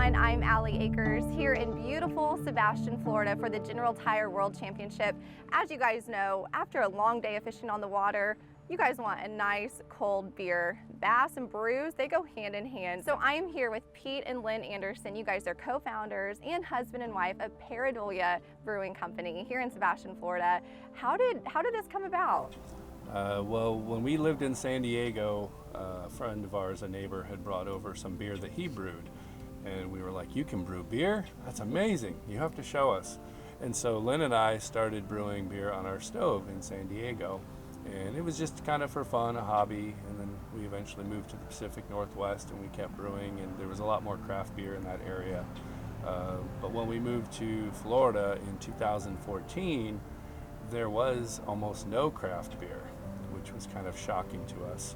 everyone, I'm Akers here in beautiful Sebastian, Florida for the General Tire World Championship. As you guys know, after a long day of fishing on the water, you guys want a nice cold beer. Bass and Brews, they go hand in hand. So I am here with Pete and Lynn Anderson. You guys are co-founders and husband and wife of Pareidolia Brewing Company here in Sebastian, Florida. How did this come about? Well, when we lived in San Diego, a friend of ours, a neighbor, had brought over some beer that he brewed. And we were like, you can brew beer? That's amazing. You have to show us. And so Lynn and I started brewing beer on our stove in San Diego. And it was just kind of for fun, a hobby. And then we eventually moved to the Pacific Northwest and we kept brewing. And there was a lot more craft beer in that area. But when we moved to Florida in 2014, there was almost no craft beer, which was kind of shocking to us.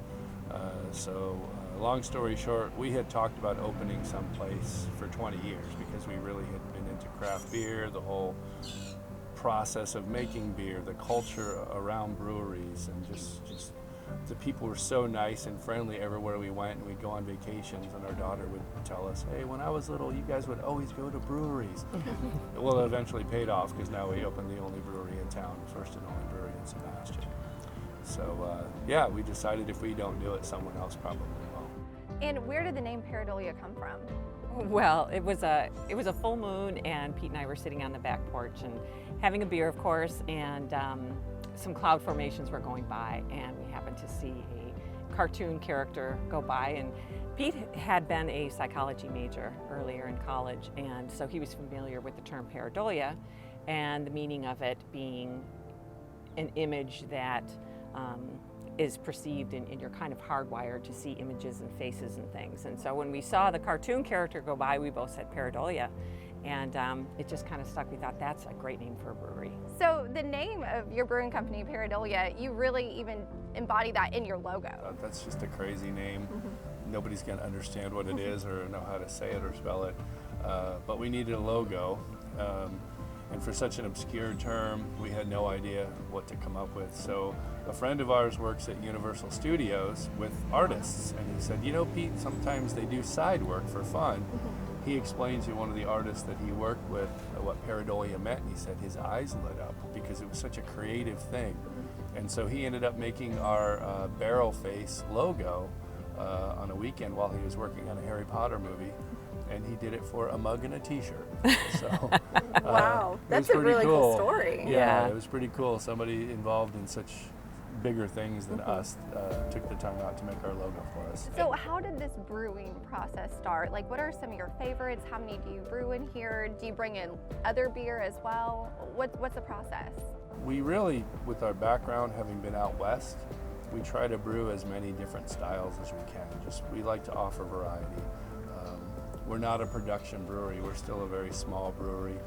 Long story short, we had talked about opening someplace for 20 years because we really had been into craft beer, the whole process of making beer, the culture around breweries, and just the people were so nice and friendly everywhere we went. And we'd go on vacations and our daughter would tell us, hey, when I was little, you guys would always go to breweries. Well, it eventually paid off because now we opened the only brewery in town, the first and only brewery in Sebastian. So yeah, we decided if we don't do it, someone else probably will. And where did the name Pareidolia come from? Well, it was a full moon, and Pete and I were sitting on the back porch and having a beer, of course, and some cloud formations were going by, and we happened to see a cartoon character go by. And Pete had been a psychology major earlier in college, and so he was familiar with the term pareidolia and the meaning of it being an image that is perceived and you're kind of hardwired to see images and faces and things. And so when we saw the cartoon character go by, we both said Pareidolia, and it just kind of stuck. We thought that's a great name for a brewery. So the name of your brewing company, Pareidolia, you really even embody that in your logo. That's just a crazy name. Nobody's going to understand what it is or know how to say it or spell it. But we needed a logo. And for such an obscure term, we had no idea what to come up with. So a friend of ours works at Universal Studios with artists, and he said, you know, Pete, sometimes they do side work for fun. He explained to one of the artists that he worked with what pareidolia meant, and he said his eyes lit up because it was such a creative thing. And so he ended up making our barrel face logo on a weekend while he was working on a Harry Potter movie. And he did it for a mug and a t-shirt. So, wow, that's a really cool story. Yeah, it was pretty cool. Somebody involved in such bigger things than us took the time out to make our logo for us. So how did this brewing process start? Like, what are some of your favorites? How many do you brew in here? Do you bring in other beer as well? What's the process? We really, with our background, having been out west, we try to brew as many different styles as we can. We like to offer variety. We're not a production brewery. We're still a very small brewery.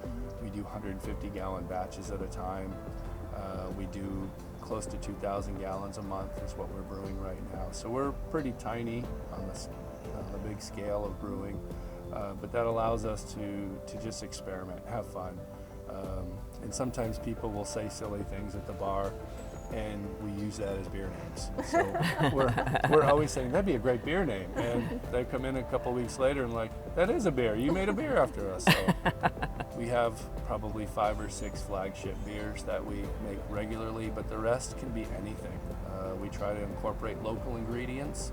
We do 150-gallon batches at a time. We do close to 2,000 gallons a month is what we're brewing right now. So we're pretty tiny on the big scale of brewing, but that allows us to just experiment, have fun. And sometimes people will say silly things at the bar, and we use that as beer names. So we're always saying, that'd be a great beer name. And they come in a couple weeks later and like, that is a beer. You made a beer after us. So we have probably 5 or 6 flagship beers that we make regularly, but the rest can be anything. We try to incorporate local ingredients.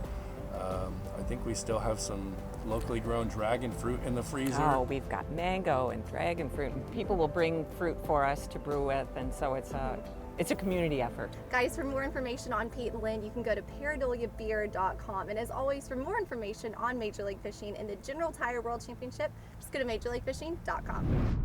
I think we still have some locally grown dragon fruit in the freezer. Oh, we've got mango and dragon fruit. People will bring fruit for us to brew with, and so it's a community effort. Guys, for more information on Pete and Lynn, you can go to pareidoliabeer.com. And as always, for more information on Major League Fishing and the General Tire World Championship, just go to majorleaguefishing.com.